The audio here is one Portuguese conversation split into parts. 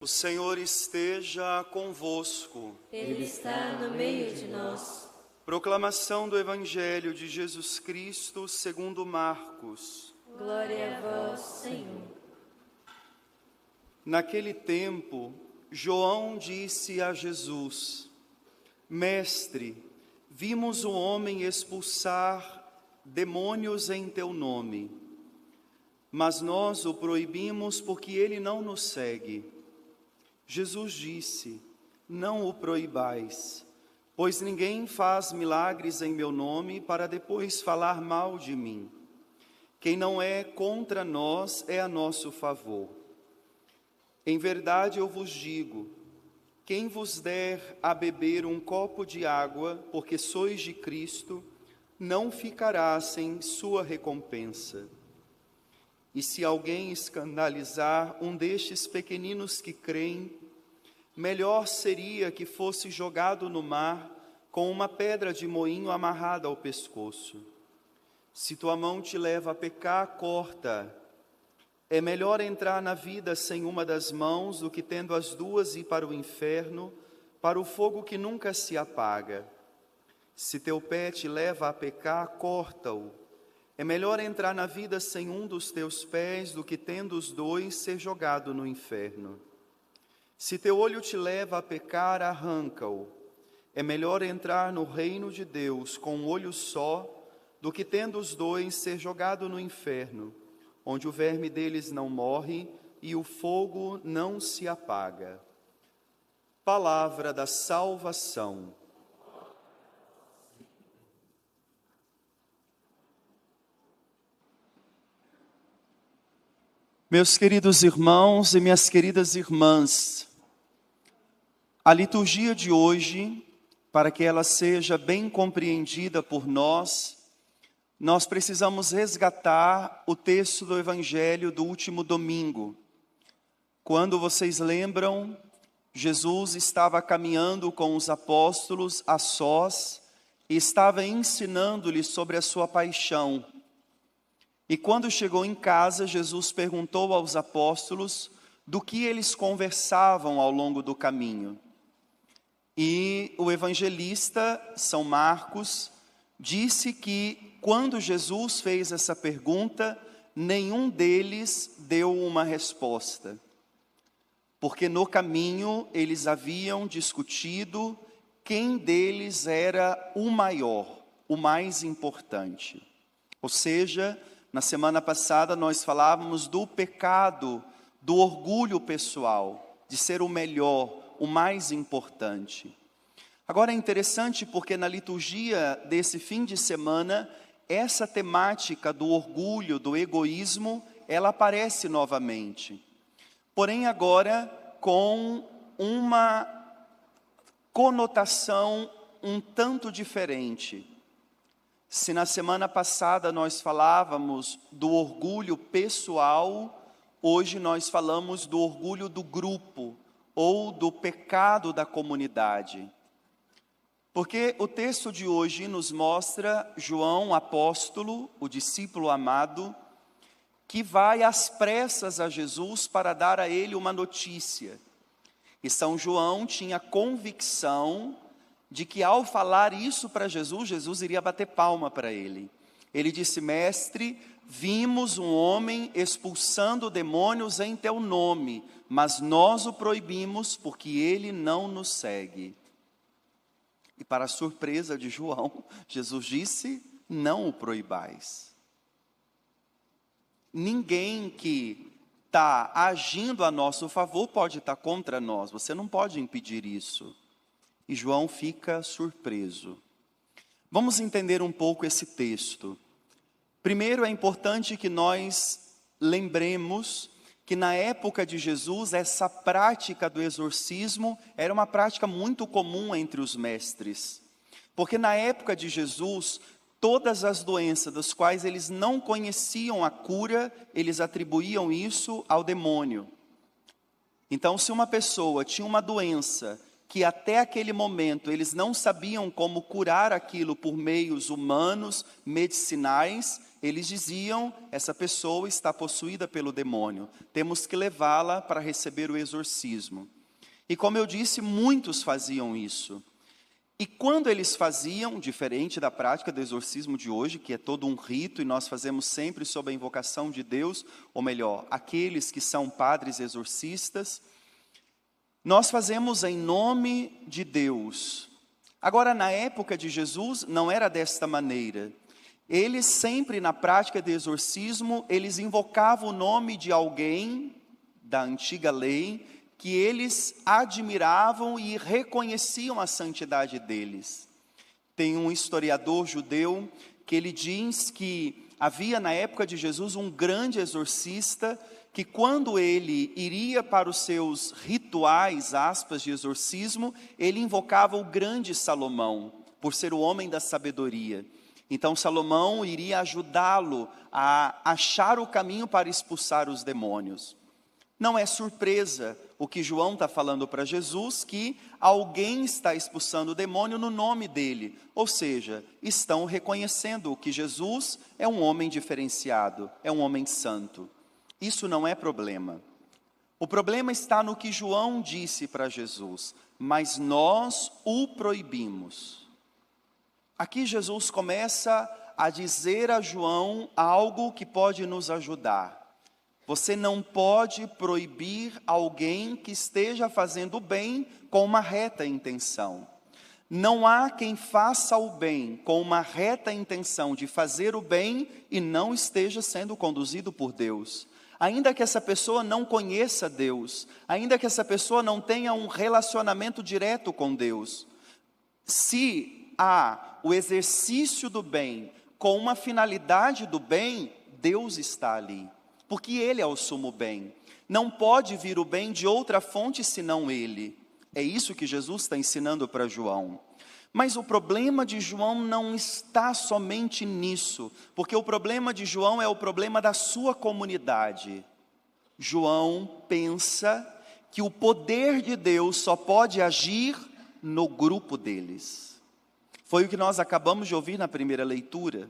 O Senhor esteja convosco. Ele está no meio de nós. Proclamação do Evangelho de Jesus Cristo segundo Marcos. Glória a vós, Senhor. Naquele tempo, João disse a Jesus: Mestre, vimos um homem expulsar demônios em teu nome, mas nós o proibimos porque ele não nos segue. Jesus disse: Não o proibais, pois ninguém faz milagres em meu nome para depois falar mal de mim. Quem não é contra nós é a nosso favor. Em verdade eu vos digo, quem vos der a beber um copo de água, porque sois de Cristo, não ficará sem sua recompensa. E se alguém escandalizar um destes pequeninos que creem, melhor seria que fosse jogado no mar com uma pedra de moinho amarrada ao pescoço. Se tua mão te leva a pecar, corta. É melhor entrar na vida sem uma das mãos do que tendo as duas ir para o inferno, para o fogo que nunca se apaga. Se teu pé te leva a pecar, corta-o. É melhor entrar na vida sem um dos teus pés do que tendo os dois ser jogado no inferno. Se teu olho te leva a pecar, arranca-o. É melhor entrar no reino de Deus com um olho só do que tendo os dois ser jogado no inferno, onde o verme deles não morre e o fogo não se apaga. Palavra da salvação. Meus queridos irmãos e minhas queridas irmãs, a liturgia de hoje, para que ela seja bem compreendida por nós precisamos resgatar o texto do Evangelho do último domingo. Quando vocês lembram, Jesus estava caminhando com os apóstolos a sós e estava ensinando-lhes sobre a sua paixão. E quando chegou em casa, Jesus perguntou aos apóstolos do que eles conversavam ao longo do caminho. E o evangelista, São Marcos, disse que quando Jesus fez essa pergunta, nenhum deles deu uma resposta. Porque no caminho eles haviam discutido quem deles era o maior, o mais importante. Ou seja, na semana passada nós falávamos do pecado, do orgulho pessoal, de ser o melhor, o mais importante. Agora é interessante porque na liturgia desse fim de semana, essa temática do orgulho, do egoísmo, ela aparece novamente. Porém agora com uma conotação um tanto diferente. Se na semana passada nós falávamos do orgulho pessoal, hoje nós falamos do orgulho do grupo ou do pecado da comunidade. Porque o texto de hoje nos mostra João, apóstolo, o discípulo amado, que vai às pressas a Jesus para dar a ele uma notícia. E São João tinha convicção de que ao falar isso para Jesus, Jesus iria bater palma para ele. Ele disse: Mestre, vimos um homem expulsando demônios em teu nome, mas nós o proibimos porque ele não nos segue. E para a surpresa de João, Jesus disse: Não o proibais. Ninguém que está agindo a nosso favor pode estar contra nós, você não pode impedir isso. E João fica surpreso. Vamos entender um pouco esse texto. Primeiro, é importante que nós lembremos que na época de Jesus, essa prática do exorcismo era uma prática muito comum entre os mestres. Porque na época de Jesus, todas as doenças das quais eles não conheciam a cura, eles atribuíam isso ao demônio. Então, se uma pessoa tinha uma doença que até aquele momento eles não sabiam como curar aquilo por meios humanos, medicinais, eles diziam, essa pessoa está possuída pelo demônio, temos que levá-la para receber o exorcismo. E como eu disse, muitos faziam isso. E quando eles faziam, diferente da prática do exorcismo de hoje, que é todo um rito, e nós fazemos sempre sob a invocação de Deus, ou melhor, aqueles que são padres exorcistas, nós fazemos em nome de Deus. Agora, na época de Jesus, não era desta maneira. Eles sempre, na prática de exorcismo, eles invocavam o nome de alguém da antiga lei, que eles admiravam e reconheciam a santidade deles. Tem um historiador judeu que ele diz que havia na época de Jesus um grande exorcista, que quando ele iria para os seus rituais, aspas, de exorcismo, ele invocava o grande Salomão, por ser o homem da sabedoria. Então Salomão iria ajudá-lo a achar o caminho para expulsar os demônios. Não é surpresa o que João está falando para Jesus, que alguém está expulsando o demônio no nome dele. Ou seja, estão reconhecendo que Jesus é um homem diferenciado, é um homem santo. Isso não é problema. O problema está no que João disse para Jesus, mas nós o proibimos. Aqui Jesus começa a dizer a João algo que pode nos ajudar. Você não pode proibir alguém que esteja fazendo o bem com uma reta intenção. Não há quem faça o bem com uma reta intenção de fazer o bem e não esteja sendo conduzido por Deus. Ainda que essa pessoa não conheça Deus, ainda que essa pessoa não tenha um relacionamento direto com Deus, se há o exercício do bem com uma finalidade do bem, Deus está ali, porque Ele é o sumo bem. Não pode vir o bem de outra fonte senão Ele. É isso que Jesus está ensinando para João. Mas o problema de João não está somente nisso, porque o problema de João é o problema da sua comunidade. João pensa que o poder de Deus só pode agir no grupo deles. Foi o que nós acabamos de ouvir na primeira leitura.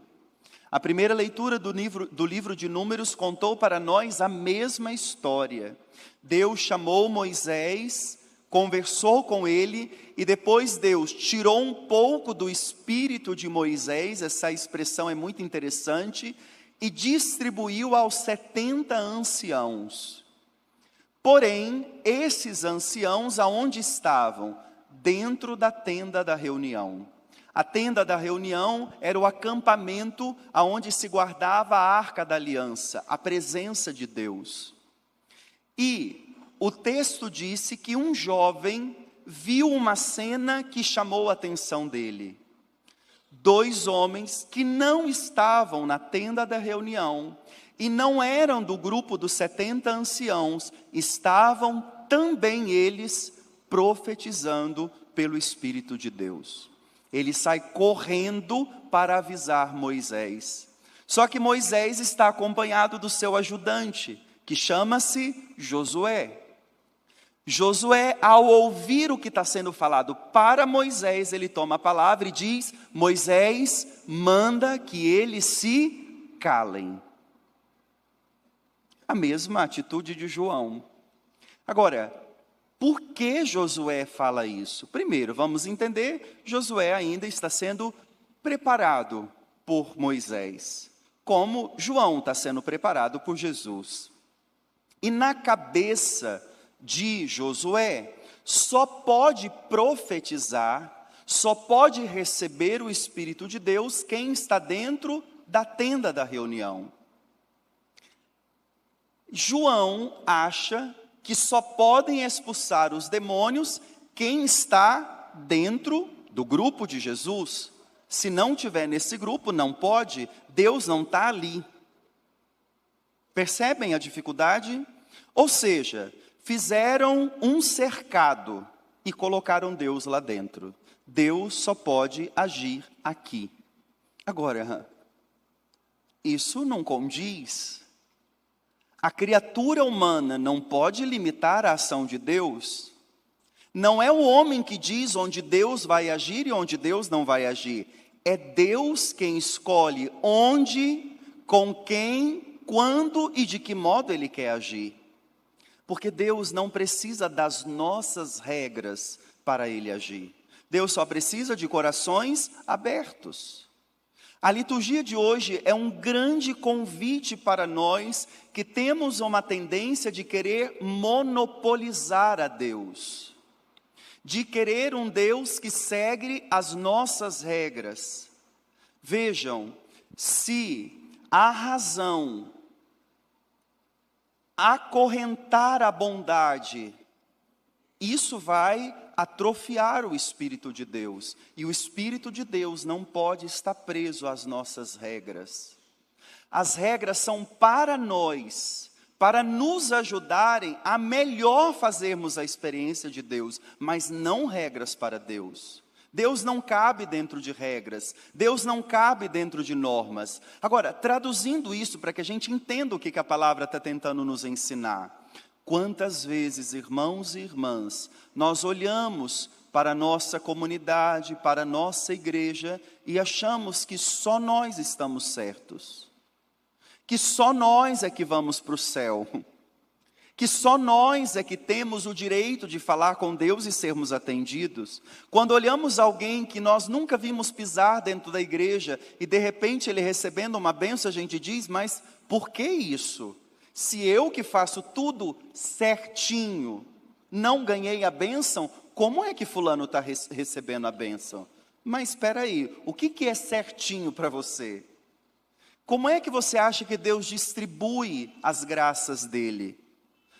A primeira leitura do livro de Números contou para nós a mesma história. Deus chamou Moisés, conversou com ele, e depois Deus tirou um pouco do espírito de Moisés, essa expressão é muito interessante, e distribuiu aos 70 anciãos. Porém, esses anciãos aonde estavam? Dentro da tenda da reunião. A tenda da reunião era o acampamento aonde se guardava a arca da aliança, a presença de Deus. E o texto disse que um jovem viu uma cena que chamou a atenção dele. 2 homens que não estavam na tenda da reunião e não eram do grupo dos 70 anciãos, estavam também eles profetizando pelo Espírito de Deus. Ele sai correndo para avisar Moisés. Só que Moisés está acompanhado do seu ajudante, que chama-se Josué. Josué, ao ouvir o que está sendo falado para Moisés, ele toma a palavra e diz: Moisés, manda que eles se calem. A mesma atitude de João. Agora, por que Josué fala isso? Primeiro, vamos entender, Josué ainda está sendo preparado por Moisés, como João está sendo preparado por Jesus. E na cabeça de Josué, só pode profetizar, só pode receber o Espírito de Deus quem está dentro da tenda da reunião. João acha que só podem expulsar os demônios quem está dentro do grupo de Jesus. Se não tiver nesse grupo, não pode, Deus não está ali. Percebem a dificuldade? Ou seja, fizeram um cercado e colocaram Deus lá dentro. Deus só pode agir aqui. Agora, isso não condiz. A criatura humana não pode limitar a ação de Deus. Não é o homem que diz onde Deus vai agir e onde Deus não vai agir. É Deus quem escolhe onde, com quem, quando e de que modo Ele quer agir. Porque Deus não precisa das nossas regras para Ele agir. Deus só precisa de corações abertos. A liturgia de hoje é um grande convite para nós que temos uma tendência de querer monopolizar a Deus, de querer um Deus que segue as nossas regras. Vejam, se a razão acorrentar a bondade, isso vai atrofiar o Espírito de Deus. E o Espírito de Deus não pode estar preso às nossas regras. As regras são para nós, para nos ajudarem a melhor fazermos a experiência de Deus, mas não regras para Deus. Deus não cabe dentro de regras, Deus não cabe dentro de normas. Agora, traduzindo isso para que a gente entenda o que a palavra está tentando nos ensinar. Quantas vezes, irmãos e irmãs, nós olhamos para a nossa comunidade, para a nossa igreja e achamos que só nós estamos certos, que só nós é que vamos para o céu, que só nós é que temos o direito de falar com Deus e sermos atendidos. Quando olhamos alguém que nós nunca vimos pisar dentro da igreja e de repente ele recebendo uma bênção, a gente diz, mas por que isso? Se eu que faço tudo certinho, não ganhei a bênção, como é que fulano está recebendo a bênção? Mas espera aí, o que é certinho para você? Como é que você acha que Deus distribui as graças dele?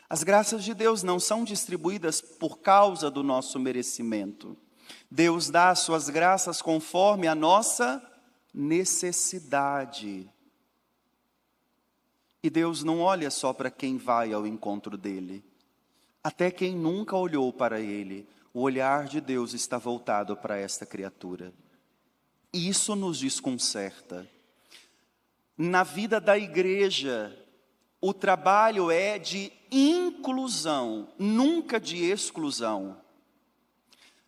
As graças de Deus não são distribuídas por causa do nosso merecimento. Deus dá as suas graças conforme a nossa necessidade. E Deus não olha só para quem vai ao encontro dele. Até quem nunca olhou para ele, o olhar de Deus está voltado para esta criatura. Isso nos desconcerta. Na vida da igreja, o trabalho é de inclusão, nunca de exclusão.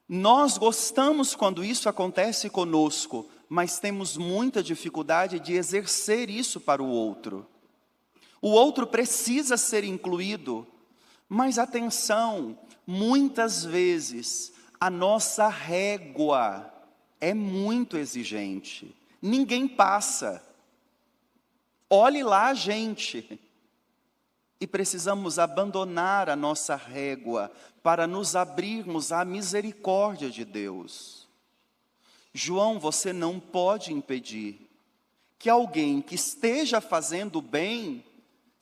Nós gostamos quando isso acontece conosco, mas temos muita dificuldade de exercer isso para o outro. O outro precisa ser incluído, mas atenção, muitas vezes a nossa régua é muito exigente. Ninguém passa. Olhe lá, gente. E precisamos abandonar a nossa régua para nos abrirmos à misericórdia de Deus. João, você não pode impedir que alguém que esteja fazendo bem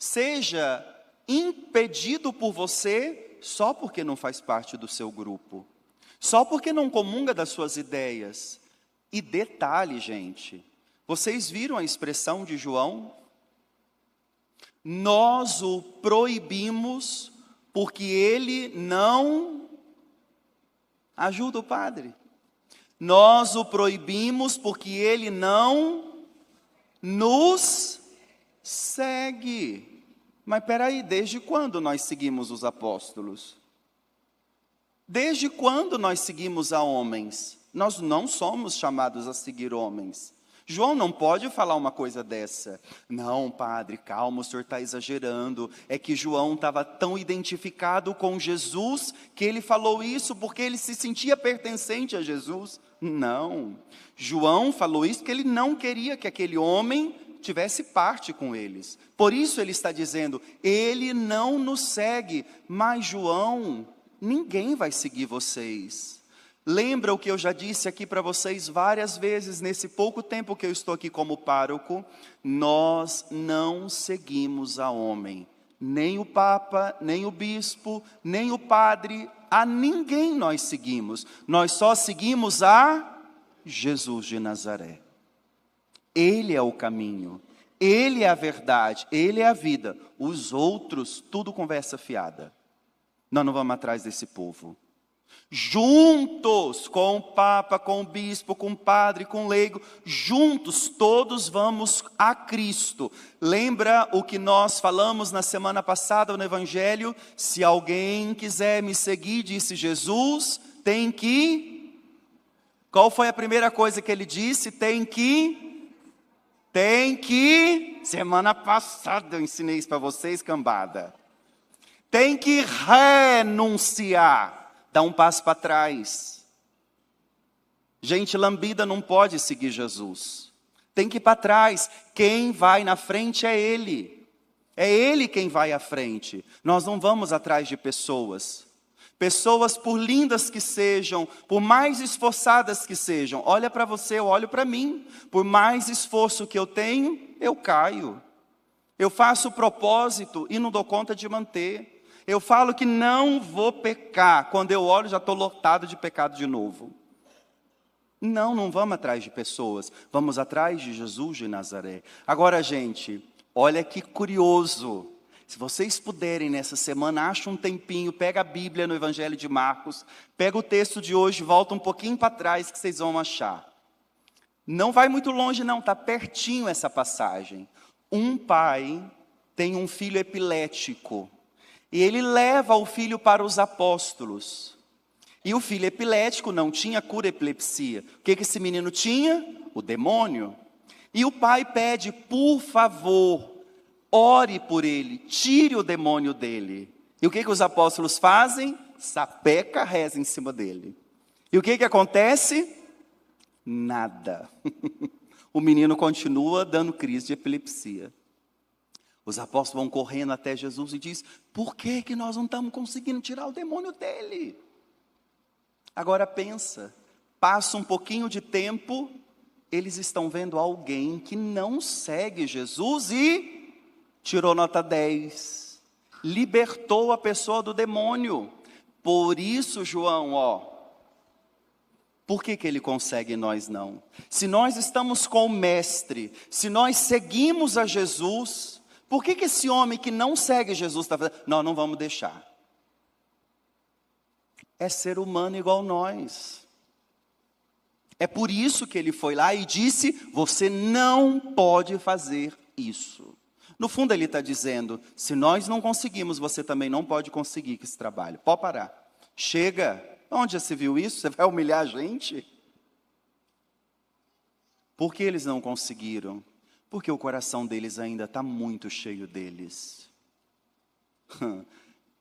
seja impedido por você só porque não faz parte do seu grupo, só porque não comunga das suas ideias. E detalhe, gente, vocês viram a expressão de João? Nós o proibimos porque ele não ajuda o padre. Nós o proibimos porque ele não nos segue. Mas peraí, desde quando nós seguimos os apóstolos? Desde quando nós seguimos a homens? Nós não somos chamados a seguir homens. João não pode falar uma coisa dessa. Não, padre, calma, o senhor está exagerando. É que João estava tão identificado com Jesus que ele falou isso porque ele se sentia pertencente a Jesus. Não, João falou isso porque ele não queria que aquele homem tivesse parte com eles. Por isso ele está dizendo, ele não nos segue, mas João, ninguém vai seguir vocês. Lembra o que eu já disse aqui para vocês várias vezes nesse pouco tempo que eu estou aqui como pároco? Nós não seguimos a homem, nem o Papa, nem o Bispo, nem o Padre, a ninguém nós seguimos. Nós só seguimos a Jesus de Nazaré. Ele é o caminho, Ele é a verdade, Ele é a vida. Os outros, tudo conversa fiada. Nós não vamos atrás desse povo. Juntos, com o Papa, com o Bispo, com o Padre, com o Leigo, juntos, todos vamos a Cristo. Lembra o que nós falamos na semana passada no Evangelho? Se alguém quiser me seguir, disse Jesus, tem que... Qual foi a primeira coisa que ele disse? Tem que... Semana passada eu ensinei isso para vocês, cambada. Tem que renunciar. Dá um passo para trás. Gente lambida não pode seguir Jesus. Tem que ir para trás. Quem vai na frente é Ele. É Ele quem vai à frente. Nós não vamos atrás de pessoas. Pessoas, por lindas que sejam, por mais esforçadas que sejam. Olha para você, eu olho para mim. Por mais esforço que eu tenho, eu caio. Eu faço o propósito e não dou conta de manter. Eu falo que não vou pecar. Quando eu olho, já estou lotado de pecado de novo. Não vamos atrás de pessoas. Vamos atrás de Jesus de Nazaré. Agora, gente, olha que curioso. Se vocês puderem nessa semana, acha um tempinho, pega a Bíblia no Evangelho de Marcos, pega o texto de hoje, volta um pouquinho para trás que vocês vão achar. Não vai muito longe não, está pertinho essa passagem. Um pai tem um filho epilético. E ele leva o filho para os apóstolos. E o filho epilético não tinha cura epilepsia. O que esse menino tinha? O demônio. E o pai pede, por favor, ore por ele, tire o demônio dele. E o que os apóstolos fazem? Sapeca, reza em cima dele. E o que acontece? Nada. O menino continua dando crise de epilepsia. Os apóstolos vão correndo até Jesus e diz: por que nós não estamos conseguindo tirar o demônio dele? Agora pensa, passa um pouquinho de tempo, eles estão vendo alguém que não segue Jesus e tirou nota 10. Libertou a pessoa do demônio. Por isso, João, por que ele consegue e nós não? Se nós estamos com o Mestre, se nós seguimos a Jesus... Por que esse homem que não segue Jesus está fazendo? Não vamos deixar. É ser humano igual nós. É por isso que ele foi lá e disse, você não pode fazer isso. No fundo ele está dizendo, se nós não conseguimos, você também não pode conseguir esse trabalho. Pode parar. Chega. Onde já se viu isso? Você vai humilhar a gente? Por que eles não conseguiram? Porque o coração deles ainda está muito cheio deles.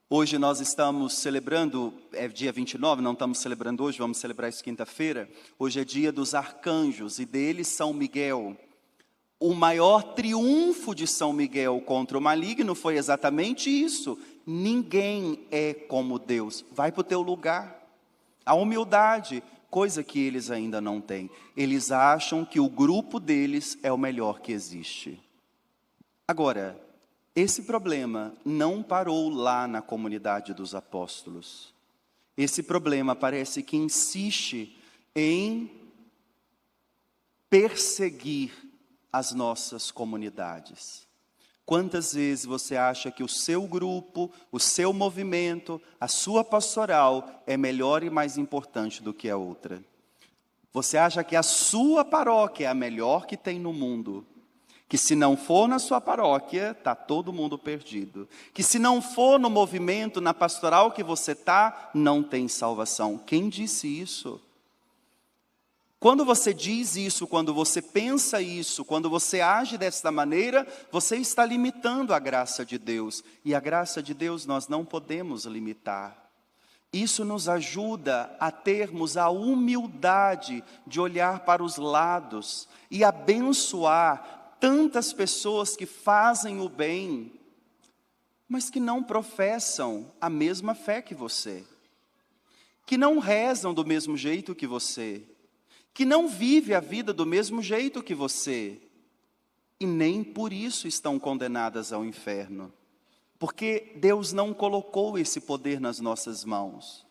Hoje nós estamos celebrando, é dia 29, não estamos celebrando hoje, vamos celebrar isso quinta-feira. Hoje é dia dos arcanjos e deles São Miguel. O maior triunfo de São Miguel contra o maligno foi exatamente isso. Ninguém é como Deus. Vai para o teu lugar. A humildade, coisa que eles ainda não têm. Eles acham que o grupo deles é o melhor que existe. Agora, esse problema não parou lá na comunidade dos apóstolos. Esse problema parece que insiste em perseguir as nossas comunidades. Quantas vezes você acha que o seu grupo, o seu movimento, a sua pastoral é melhor e mais importante do que a outra? Você acha que a sua paróquia é a melhor que tem no mundo? Que se não for na sua paróquia, está todo mundo perdido. Que se não for no movimento, na pastoral que você está, não tem salvação. Quem disse isso? Quando você diz isso, quando você pensa isso, quando você age desta maneira, você está limitando a graça de Deus. E a graça de Deus nós não podemos limitar. Isso nos ajuda a termos a humildade de olhar para os lados e abençoar tantas pessoas que fazem o bem, mas que não professam a mesma fé que você, que não rezam do mesmo jeito que você, que não vive a vida do mesmo jeito que você, e nem por isso estão condenadas ao inferno, porque Deus não colocou esse poder nas nossas mãos.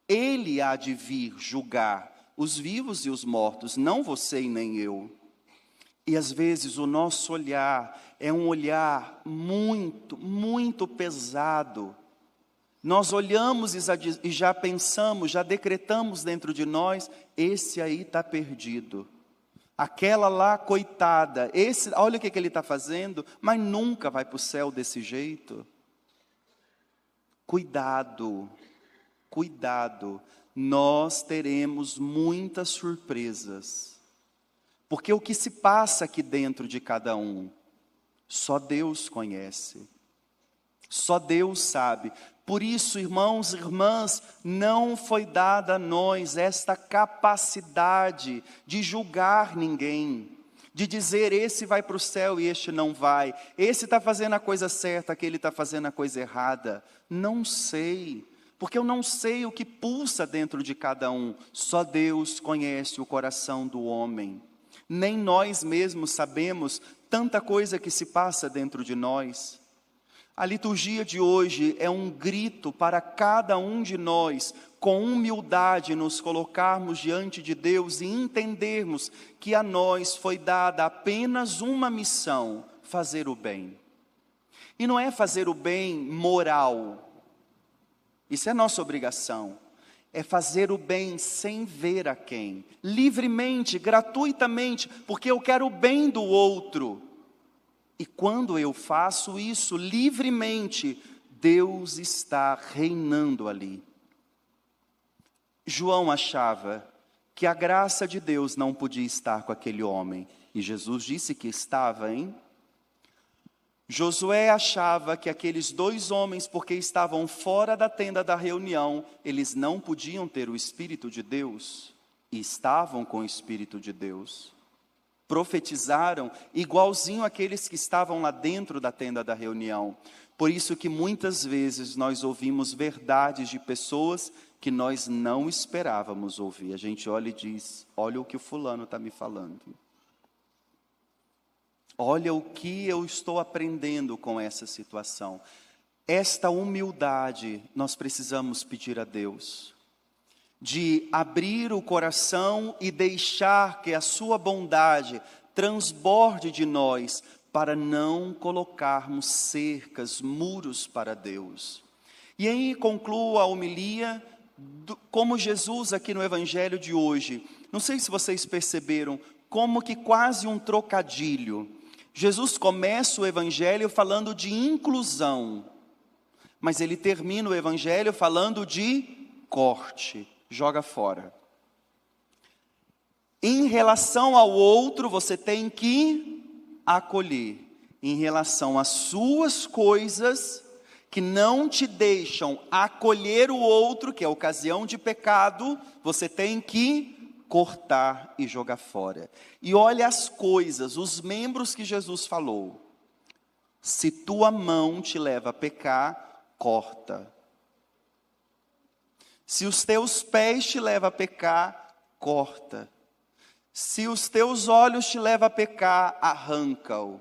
Ele há de vir julgar os vivos e os mortos, não você e nem eu. E às vezes o nosso olhar é um olhar muito, muito pesado. Nós olhamos e já pensamos, já decretamos dentro de nós, esse aí está perdido. Aquela lá, coitada, olha o que ele está fazendo, mas nunca vai para o céu desse jeito. Cuidado, cuidado, nós teremos muitas surpresas. Porque o que se passa aqui dentro de cada um, só Deus conhece. Só Deus sabe. Por isso, irmãos e irmãs, não foi dada a nós esta capacidade de julgar ninguém, de dizer esse vai para o céu e este não vai, esse está fazendo a coisa certa, aquele está fazendo a coisa errada. Não sei, porque eu não sei o que pulsa dentro de cada um. Só Deus conhece o coração do homem. Nem nós mesmos sabemos tanta coisa que se passa dentro de nós. A liturgia de hoje é um grito para cada um de nós, com humildade, nos colocarmos diante de Deus e entendermos que a nós foi dada apenas uma missão: fazer o bem. E não é fazer o bem moral, isso é nossa obrigação. É fazer o bem sem ver a quem, livremente, gratuitamente, porque eu quero o bem do outro. E quando eu faço isso livremente, Deus está reinando ali. João achava que a graça de Deus não podia estar com aquele homem. E Jesus disse que estava, hein? Josué achava que aqueles dois homens, porque estavam fora da tenda da reunião, eles não podiam ter o Espírito de Deus. E estavam com o Espírito de Deus. Profetizaram igualzinho aqueles que estavam lá dentro da tenda da reunião. Por isso que muitas vezes nós ouvimos verdades de pessoas que nós não esperávamos ouvir. A gente olha e diz, olha o que o fulano está me falando. Olha o que eu estou aprendendo com essa situação. Esta humildade nós precisamos pedir a Deus. De abrir o coração e deixar que a sua bondade transborde de nós, para não colocarmos cercas, muros para Deus. E aí concluo a homilia, como Jesus aqui no Evangelho de hoje. Não sei se vocês perceberam, como que quase um trocadilho. Jesus começa o Evangelho falando de inclusão, mas ele termina o Evangelho falando de corte. Joga fora. Em relação ao outro, você tem que acolher. Em relação às suas coisas, que não te deixam acolher o outro, que é ocasião de pecado, você tem que cortar e jogar fora. E olha as coisas, os membros que Jesus falou. Se tua mão te leva a pecar, corta. Se os teus pés te levam a pecar, corta. Se os teus olhos te levam a pecar, arranca-o.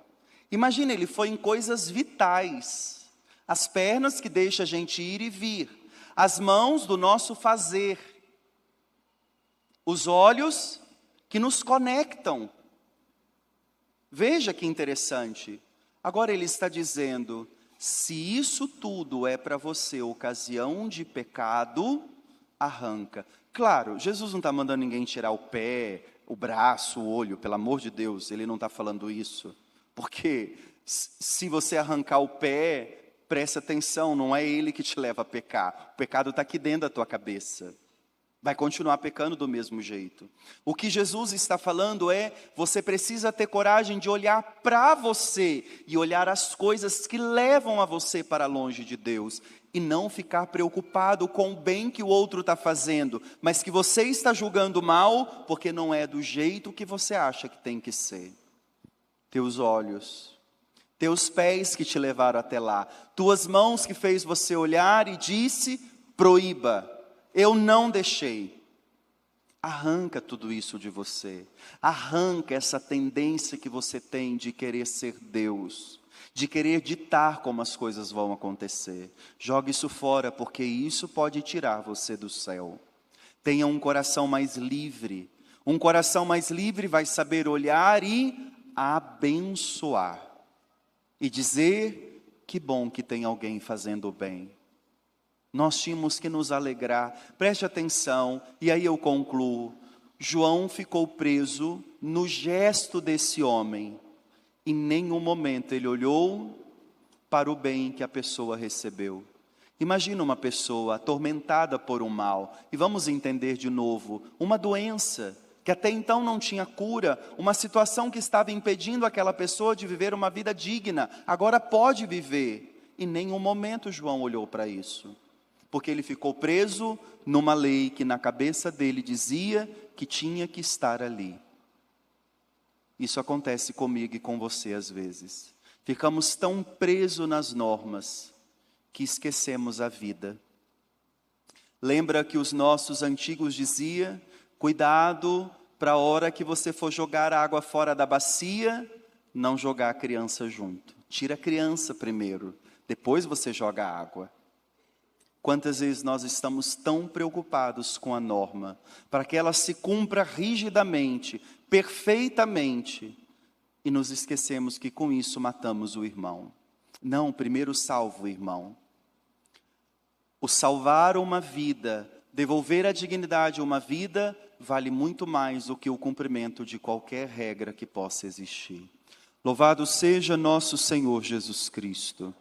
Imagina, ele foi em coisas vitais. As pernas que deixam a gente ir e vir. As mãos do nosso fazer. Os olhos que nos conectam. Veja que interessante. Agora ele está dizendo, se isso tudo é para você ocasião de pecado, arranca. Claro, Jesus não está mandando ninguém tirar o pé, o braço, o olho, pelo amor de Deus, ele não está falando isso. Porque se você arrancar o pé, presta atenção, não é ele que te leva a pecar. O pecado está aqui dentro da tua cabeça. Vai continuar pecando do mesmo jeito. O que Jesus está falando é, você precisa ter coragem de olhar para você e olhar as coisas que levam a você para longe de Deus. E não ficar preocupado com o bem que o outro está fazendo, mas que você está julgando mal, porque não é do jeito que você acha que tem que ser. Teus olhos, teus pés que te levaram até lá, tuas mãos que fez você olhar e disse, proíba. Eu não deixei. Arranca tudo isso de você. Arranca essa tendência que você tem de querer ser Deus, de querer ditar como as coisas vão acontecer. Jogue isso fora, porque isso pode tirar você do céu. Tenha um coração mais livre. Um coração mais livre vai saber olhar e abençoar. E dizer, que bom que tem alguém fazendo o bem. Nós tínhamos que nos alegrar. Preste atenção, e aí eu concluo. João ficou preso no gesto desse homem. Em nenhum momento ele olhou para o bem que a pessoa recebeu. Imagina uma pessoa atormentada por um mal, e vamos entender de novo, uma doença que até então não tinha cura, uma situação que estava impedindo aquela pessoa de viver uma vida digna, agora pode viver. Em nenhum momento João olhou para isso, porque ele ficou preso numa lei que na cabeça dele dizia que tinha que estar ali. Isso acontece comigo e com você às vezes. Ficamos tão presos nas normas que esquecemos a vida. Lembra que os nossos antigos diziam, cuidado para a hora que você for jogar a água fora da bacia, não jogar a criança junto. Tira a criança primeiro, depois você joga a água. Quantas vezes nós estamos tão preocupados com a norma, para que ela se cumpra rigidamente, perfeitamente, e nos esquecemos que com isso matamos o irmão. Não, primeiro salva o irmão. O salvar uma vida, devolver a dignidade a uma vida, vale muito mais do que o cumprimento de qualquer regra que possa existir. Louvado seja nosso Senhor Jesus Cristo.